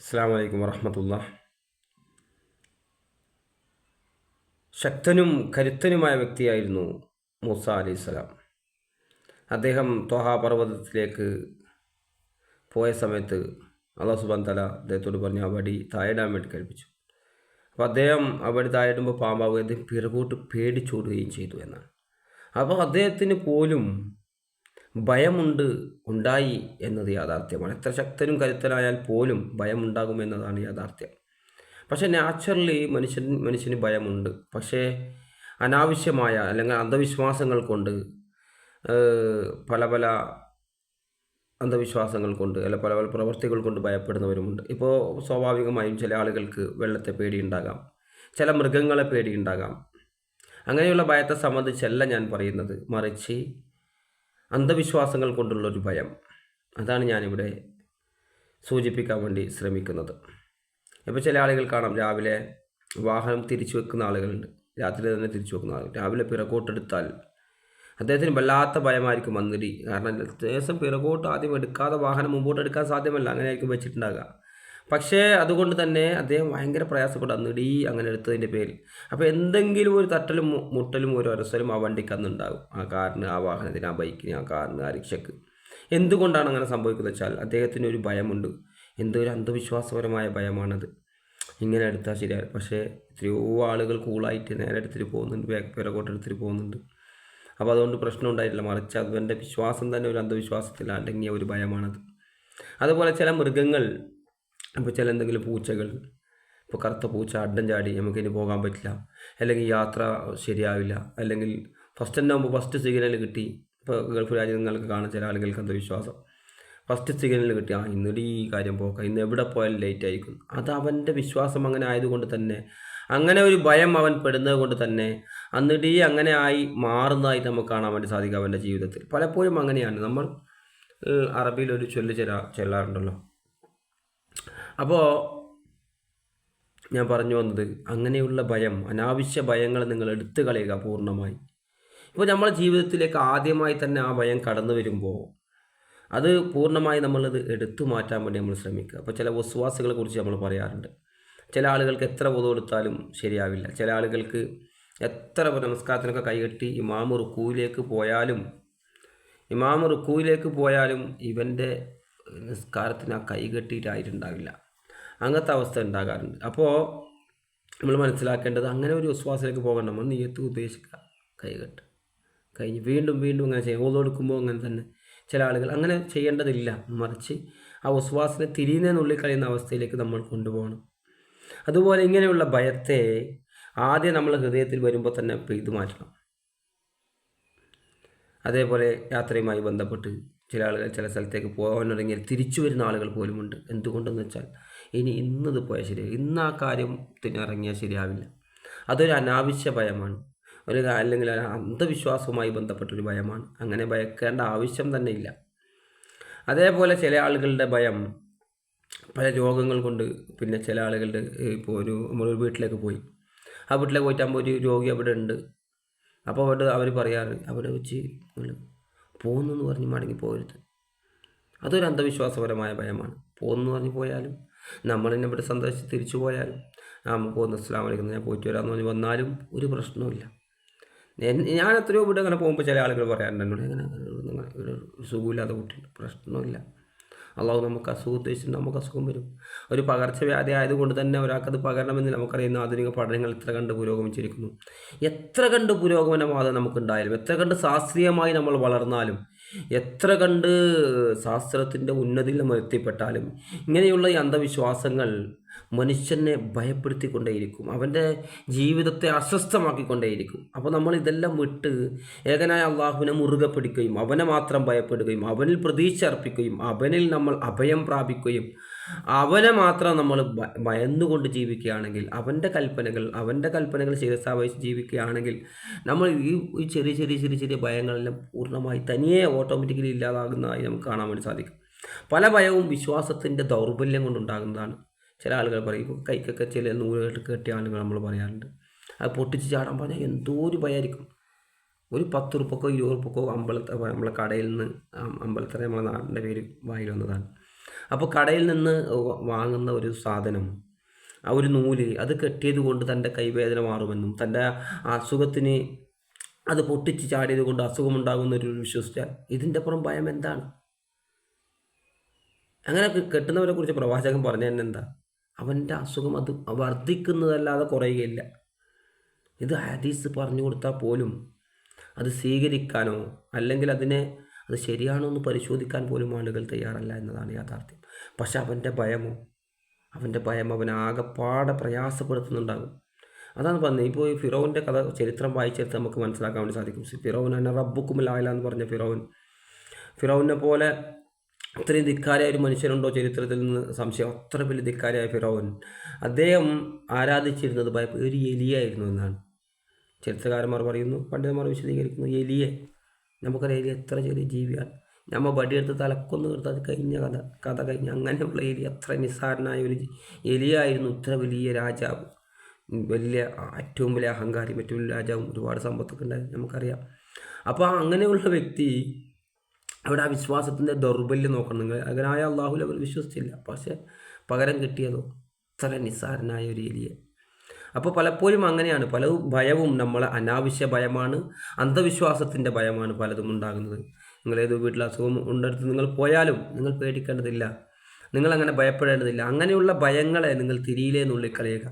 അസ്സലാമു അലൈക്കും വറഹ്മത്തുള്ളാഹി. ശക്തനും കരുത്തനുമായ വ്യക്തിയായിരുന്നു മൂസ അലൈഹിസ്സലാം. അദ്ദേഹം ത്വഹാ പർവ്വതത്തിലേക്ക് പോയ സമയത്ത് അല്ലാഹു സുബ്ഹാനഹു തആല അദ്ദേഹത്തോട് പറഞ്ഞു ആ വടി താഴിടാൻ വേണ്ടി കൽപ്പിച്ചു. അപ്പോൾ അദ്ദേഹം ആ വടി താഴിടുമ്പോൾ പാമ്പാവുകയും അദ്ദേഹം പിറകോട്ട് പേടിച്ചോടുകയും ചെയ്തു എന്നാണ്. അപ്പോൾ അദ്ദേഹത്തിന് പോലും ഉണ്ടായി എന്നത് യാഥാർത്ഥ്യമാണ്. എത്ര ശക്തനും കരുത്തനായാൽ പോലും ഭയമുണ്ടാകുമെന്നതാണ് യാഥാർത്ഥ്യം. പക്ഷേ നാച്ചുറലി മനുഷ്യന് ഭയമുണ്ട്. പക്ഷേ അനാവശ്യമായ അല്ലെങ്കിൽ അന്ധവിശ്വാസങ്ങൾ കൊണ്ട് പല പല അന്ധവിശ്വാസങ്ങൾ കൊണ്ട് അല്ല പല പല പ്രവർത്തികൾ കൊണ്ട് ഭയപ്പെടുന്നവരുമുണ്ട്. ഇപ്പോൾ സ്വാഭാവികമായും ചില ആളുകൾക്ക് വെള്ളത്തെ പേടിയുണ്ടാകാം, ചില മൃഗങ്ങളെ പേടിയുണ്ടാകാം. അങ്ങനെയുള്ള ഭയത്തെ സംബന്ധിച്ചല്ല ഞാൻ പറയുന്നത്, മറിച്ച് അന്ധവിശ്വാസങ്ങൾ കൊണ്ടുള്ളൊരു ഭയം. അതാണ് ഞാനിവിടെ സൂചിപ്പിക്കാൻ വേണ്ടി ശ്രമിക്കുന്നത്. ഇപ്പോൾ ചില ആളുകൾ കാണാം, രാവിലെ വാഹനം തിരിച്ചു വെക്കുന്ന ആളുകളുണ്ട്, രാത്രി തന്നെ തിരിച്ചു വെക്കുന്ന ആളുകൾ. രാവിലെ പിറകോട്ടെടുത്താൽ അദ്ദേഹത്തിന് വല്ലാത്ത ഭയമായിരിക്കും വന്നിടി. കാരണം ദിവസം പിറകോട്ട് ആദ്യം എടുക്കാതെ വാഹനം മുമ്പോട്ട് എടുക്കാൻ സാധ്യമല്ല, അങ്ങനെ ആയിരിക്കും വെച്ചിട്ടുണ്ടാകുക. പക്ഷേ അതുകൊണ്ട് തന്നെ അദ്ദേഹം ഭയങ്കര പ്രയാസപ്പെടും അന്നിടി അങ്ങനെ എടുത്തതിൻ്റെ പേരിൽ. അപ്പോൾ എന്തെങ്കിലും ഒരു തട്ടലും മുട്ടലും ഒരു ഒരസലും ആ വണ്ടിക്ക് അന്നുണ്ടാകും, ആ കാറിന്, ആ വാഹനത്തിന്, ആ ബൈക്കിന്, ആ കാറിന്, ആ റിക്ഷയ്ക്ക്. എന്തുകൊണ്ടാണ് അങ്ങനെ സംഭവിക്കുന്നത് വെച്ചാൽ അദ്ദേഹത്തിന് ഒരു ഭയമുണ്ട്. എന്തോ ഒരു അന്ധവിശ്വാസപരമായ ഭയമാണത്. ഇങ്ങനെ എടുത്താൽ ശരിയാണ്. പക്ഷേ എത്രയോ ആളുകൾ കൂളായിട്ട് നേരെ എടുത്തിട്ട് പോകുന്നുണ്ട്, പിറകോട്ട് എടുത്തിട്ട് പോകുന്നുണ്ട്. അപ്പോൾ അതുകൊണ്ട് പ്രശ്നം ഉണ്ടായിട്ടില്ല, മറിച്ച് അതിൻ്റെ വിശ്വാസം തന്നെ ഒരു അന്ധവിശ്വാസത്തിൽ അടങ്ങിയ ഒരു ഭയമാണത്. അതുപോലെ ചില മൃഗങ്ങൾ, ഇപ്പോൾ ചില എന്തെങ്കിലും പൂച്ചകൾ, ഇപ്പോൾ കറുത്ത പൂച്ച അഡ്ഡം ചാടി നമുക്കിനി പോകാൻ പറ്റില്ല, അല്ലെങ്കിൽ യാത്ര ശരിയാവില്ല, അല്ലെങ്കിൽ ഫസ്റ്റ് തന്നെ ആകുമ്പോൾ ഫസ്റ്റ് സിഗ്നൽ കിട്ടി. ഇപ്പോൾ ഗൾഫ് രാജ്യങ്ങൾക്ക് കാണാൻ ചില ആളുകൾക്ക് അന്ധവിശ്വാസം, ഫസ്റ്റ് സിഗ്നൽ കിട്ടി, ഇന്നിടി ഈ കാര്യം പോക്കാം, ഇന്ന് എവിടെ പോയാലും ലേറ്റ് ആയിരിക്കും. അത് അവൻ്റെ വിശ്വാസം അങ്ങനെ ആയതുകൊണ്ട് തന്നെ, അങ്ങനെ ഒരു ഭയം അവൻ പെടുന്നത് കൊണ്ട് തന്നെ അന്നിടി അങ്ങനെ ആയി മാറുന്നതായിട്ട് നമുക്ക് കാണാൻ വേണ്ടി സാധിക്കും അവൻ്റെ ജീവിതത്തിൽ. പലപ്പോഴും അങ്ങനെയാണ്. നമ്മൾ അറബിയിലൊരു ചൊല്ലാറുണ്ടല്ലോ. അപ്പോൾ ഞാൻ പറഞ്ഞു വന്നത്, അങ്ങനെയുള്ള ഭയം, അനാവശ്യ ഭയങ്ങൾ നിങ്ങൾ എടുത്തു കളയുക പൂർണ്ണമായി. ഇപ്പോൾ നമ്മുടെ ജീവിതത്തിലേക്ക് ആദ്യമായി തന്നെ ആ ഭയം കടന്നു വരുമ്പോൾ അത് പൂർണ്ണമായി നമ്മളത് എടുത്തു മാറ്റാൻ വേണ്ടി നമ്മൾ ശ്രമിക്കുക. അപ്പോൾ ചില വസ്വാസുകളെ കുറിച്ച് നമ്മൾ പറയാറുണ്ട്. ചില ആളുകൾക്ക് എത്ര പൊതു കൊടുത്താലും ശരിയാവില്ല. ചില ആളുകൾക്ക് എത്ര നമസ്കാരത്തിനൊക്കെ കൈകെട്ടി ഇമാമ് റുക്കൂയിലേക്ക് പോയാലും ഇവൻ്റെ നിസ്കാരത്തിന് ആ കൈകെട്ടിയിട്ടായിട്ടുണ്ടാവില്ല. അങ്ങനത്തെ അവസ്ഥ ഉണ്ടാകാറുണ്ട്. അപ്പോൾ നമ്മൾ മനസ്സിലാക്കേണ്ടത്, അങ്ങനെ ഒരു വിശ്വാസത്തിലേക്ക് പോകണം. നമ്മൾ നിയ്യത്ത് ഉദ്ദേശിക്കുക, കൈകെട്ട് കഴിഞ്ഞ് വീണ്ടും വീണ്ടും അങ്ങനെ ചെയ്യും. ഓത് കൊടുക്കുമ്പോൾ അങ്ങനെ തന്നെ ചില ആളുകൾ അങ്ങനെ ചെയ്യേണ്ടതില്ല, മറിച്ച് ആ വിശ്വാസത്തെ തിരിയുന്നതിനുള്ളിൽ കഴിയുന്ന അവസ്ഥയിലേക്ക് നമ്മൾ കൊണ്ടുപോകണം. അതുപോലെ ഇങ്ങനെയുള്ള ഭയത്തെ ആദ്യം നമ്മൾ ഹൃദയത്തിൽ വരുമ്പോൾ തന്നെ പെയ്തു മാറ്റണം. അതേപോലെ യാത്രയുമായി ബന്ധപ്പെട്ട് ചില ആളുകൾ ചില സ്ഥലത്തേക്ക് പോകാൻ തുടങ്ങിയാൽ തിരിച്ചു വരുന്ന ആളുകൾ പോലുമുണ്ട്. എന്തുകൊണ്ടെന്ന് വെച്ചാൽ ഇന്നത് പോയാൽ ശരിയാവും, ഇന്ന് ആ കാര്യത്തിന് ഇറങ്ങിയാൽ ശരിയാവില്ല. അതൊരു അനാവശ്യ ഭയമാണ്, അല്ലെങ്കിൽ ഒരു അന്ധവിശ്വാസവുമായി ബന്ധപ്പെട്ടൊരു ഭയമാണ്. അങ്ങനെ ഭയക്കേണ്ട ആവശ്യം തന്നെ ഇല്ല. അതേപോലെ ചില ആളുകളുടെ ഭയം പല രോഗങ്ങൾ കൊണ്ട്. പിന്നെ ചില ആളുകളുടെ ഇപ്പോൾ നമ്മളൊരു വീട്ടിലേക്ക് പോയി, ആ വീട്ടിലേക്ക് പോയിട്ടാകുമ്പോൾ ഒരു രോഗി അവിടെ ഉണ്ട്. അപ്പോൾ അവർ പറയാറ്, അവിടെ വെച്ച് നിങ്ങൾ പോകുന്നെന്ന് പറഞ്ഞ് മടങ്ങി പോകരുത്. അതൊരു അന്ധവിശ്വാസപരമായ ഭയമാണ്. പോകുന്നെന്ന് പറഞ്ഞ് പോയാലും, നമ്മളെന്നെ ഇവിടെ സന്ദർശിച്ച് തിരിച്ചു പോയാലും, നമുക്ക് പോകുന്ന അസ്സലാമു അലൈക്കും ഞാൻ പോയിട്ട് വരാമെന്ന് പറഞ്ഞ് വന്നാലും ഒരു പ്രശ്നവുമില്ല. ഞാൻ എത്രയോ ഇവിടെ അങ്ങനെ പോകുമ്പോൾ ചില ആളുകൾ പറയാറുണ്ട് എന്നോട്, അങ്ങനെ ഒരു സുഖമില്ലാത്ത കുട്ടിയുണ്ട്, പ്രശ്നമില്ല. അള്ളാഹു നമുക്ക് അസുഖം ഉദ്ദേശിച്ചിട്ട് നമുക്ക് അസുഖം വരും. ഒരു പകർച്ചവ്യാധി ആയതുകൊണ്ട് തന്നെ ഒരാൾക്കത് പകരണമെന്ന് നമുക്കറിയുന്ന ആധുനിക പഠനങ്ങൾ എത്ര കണ്ട് പുരോഗമിച്ചിരിക്കുന്നു. എത്ര കണ്ട് പുരോഗമനവാദം നമുക്കുണ്ടായാലും, എത്ര കണ്ട് ശാസ്ത്രീയമായി നമ്മൾ വളർന്നാലും, എത്ര കണ്ട് ശാസ്ത്രത്തിൻ്റെ ഉന്നതിയിൽ നമ്മൾ എത്തിപ്പെട്ടാലും, ഇങ്ങനെയുള്ള ഈ അന്ധവിശ്വാസങ്ങൾ മനുഷ്യനെ ഭയപ്പെടുത്തിക്കൊണ്ടേയിരിക്കും, അവൻ്റെ ജീവിതത്തെ അസ്വസ്ഥമാക്കിക്കൊണ്ടേയിരിക്കും. അപ്പോൾ നമ്മൾ ഇതെല്ലാം വിട്ട് ഏകനായ അള്ളാഹുവിനെ മുറുകെ പിടിക്കുകയും അവനെ മാത്രം ഭയപ്പെടുകയും അവനിൽ പ്രതീക്ഷ അർപ്പിക്കുകയും അവനിൽ നമ്മൾ അഭയം പ്രാപിക്കുകയും അവനെ മാത്രം നമ്മൾ ഭയന്നുകൊണ്ട് ജീവിക്കുകയാണെങ്കിൽ, അവൻ്റെ കൽപ്പനകൾ ശിരസാവഹിച്ച് ജീവിക്കുകയാണെങ്കിൽ, നമ്മൾ ഈ ചെറിയ ചെറിയ ഭയങ്ങളെല്ലാം പൂർണ്ണമായി തനിയെ ഓട്ടോമാറ്റിക്കലി ഇല്ലാതാകുന്നതായി നമുക്ക് കാണാൻ വേണ്ടി സാധിക്കും. പല ഭയവും വിശ്വാസത്തിൻ്റെ ദൗർബല്യം കൊണ്ടുണ്ടാകുന്നതാണ്. ചില ആളുകൾ പറയും, ഇപ്പോൾ കൈക്കൊക്കെ ചില നൂലുകെട്ട് കെട്ടിയ ആളുകൾ നമ്മൾ പറയാറുണ്ട്, അത് പൊട്ടിച്ച് ചാടാൻ പറഞ്ഞാൽ എന്തോ ഒരു ഭയമായിരിക്കും. ഒരു 10 ഉറുപ്പക്കോ 20 ഉറുപ്പക്കോ നമ്മളെ കടയിൽ നിന്ന്, അമ്പലത്തറ നമ്മളെ നാടിൻ്റെ പേര് വായിൽ വന്നതാണ്, അപ്പോൾ കടയിൽ നിന്ന് വാങ്ങുന്ന ഒരു സാധനം, ആ ഒരു നൂല് അത് കെട്ടിയത് കൊണ്ട് തൻ്റെ കൈവേദന മാറുമെന്നും തൻ്റെ അസുഖത്തിന് അത് പൊട്ടിച്ച് ചാടിയത് കൊണ്ട് അസുഖമുണ്ടാകുന്നൊരു വിശ്വസിച്ചാൽ ഇതിൻ്റെ അപ്പുറം ഭയം എന്താണ്? അങ്ങനെ കെട്ടുന്നവരെ കുറിച്ച് പ്രവാചകൻ പറഞ്ഞു തന്നെ എന്താ? അവൻ്റെ അസുഖം അത് വർദ്ധിക്കുന്നതല്ലാതെ കുറയുകയില്ല. ഇത് ഹദീസ് പറഞ്ഞു കൊടുത്താൽ പോലും അത് സ്വീകരിക്കാനോ അല്ലെങ്കിൽ അത് ശരിയാണോ എന്ന് പരിശോധിക്കാൻ പോലും ആളുകൾ തയ്യാറല്ല എന്നതാണ് യാഥാർത്ഥ്യം. പക്ഷെ അവൻ്റെ ഭയം അവനെ ആകെപ്പാടെ പ്രയാസപ്പെടുത്തുന്നുണ്ടാകും. അതാണ് പറഞ്ഞത്. ഇപ്പോൾ ഈ ഫിറോവിൻ്റെ കഥ ചരിത്രം വായിച്ചെടുത്ത് നമുക്ക് മനസ്സിലാക്കാൻ വേണ്ടി സാധിക്കും. ഫിറോൻ എന്നെ റബ്ബുക്കുമിലായില്ല എന്ന് പറഞ്ഞ ഫിറോവിനെ പോലെ അത്രയും ധിക്കാരിയായ ഒരു മനുഷ്യരുണ്ടോ ചരിത്രത്തിൽ നിന്ന് സംശയം. അത്ര വലിയ ധിക്കാരിയായ ഫിറോൻ, അദ്ദേഹം ആരാധിച്ചിരുന്നത് ഒരു എലിയായിരുന്നു എന്നാണ് ചരിത്രകാരന്മാർ പറയുന്നു, പണ്ഡിതന്മാർ വിശദീകരിക്കുന്നു. എലിയെ നമുക്കറിയാം, എലി എത്ര ചെറിയ ജീവിയാണ്. നമ്മൾ വടിയെടുത്ത് തലക്കൊന്ന് എടുത്താൽ കഴിഞ്ഞ കഥ കഴിഞ്ഞ അങ്ങനെയുള്ള എലി, അത്ര നിസ്സാരനായ ഒരു എലിയായിരുന്നു ഇത്ര വലിയ രാജാവ്, ഏറ്റവും വലിയ അഹങ്കാരി, ഏറ്റവും വലിയ രാജാവും ഒരുപാട് സമ്പത്തൊക്കെ ഉണ്ടായിരുന്നു നമുക്കറിയാം. അപ്പോൾ അങ്ങനെയുള്ള വ്യക്തി അവിടെ ആ വിശ്വാസത്തിൻ്റെ ദൗർബല്യം നോക്കണം. നിങ്ങൾ അങ്ങനായ അള്ളാഹുൽ അവർ വിശ്വസിച്ചില്ല, പക്ഷേ പകരം കിട്ടിയതോ ഇത്ര നിസ്സാരനായ ഒരു എലിയെ. അപ്പോൾ പലപ്പോഴും അങ്ങനെയാണ്, പല ഭയവും നമ്മളെ അനാവശ്യ ഭയമാണ്, അന്ധവിശ്വാസത്തിൻ്റെ ഭയമാണ് പലതും ഉണ്ടാകുന്നത്. നിങ്ങളേതോ വീട്ടിൽ അസുഖം ഉണ്ടെടുത്ത് നിങ്ങൾ പോയാലും നിങ്ങൾ പേടിക്കേണ്ടതില്ല, നിങ്ങളങ്ങനെ ഭയപ്പെടേണ്ടതില്ല. അങ്ങനെയുള്ള ഭയങ്ങളെ നിങ്ങൾ തിരിയിലേ നുള്ളിക്കളയുക.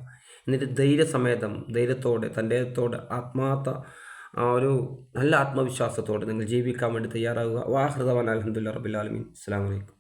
എന്നിട്ട് ധൈര്യത്തോടെ ഒരു നല്ല ആത്മവിശ്വാസത്തോടെ നിങ്ങൾ ജീവിക്കാൻ വേണ്ടി തയ്യാറാവുക. വാഹൃദവാൻ അൽഹംദുലില്ലാഹി റബ്ബിൽ ആലമീൻ. അസ്സലാമു അലൈക്കും.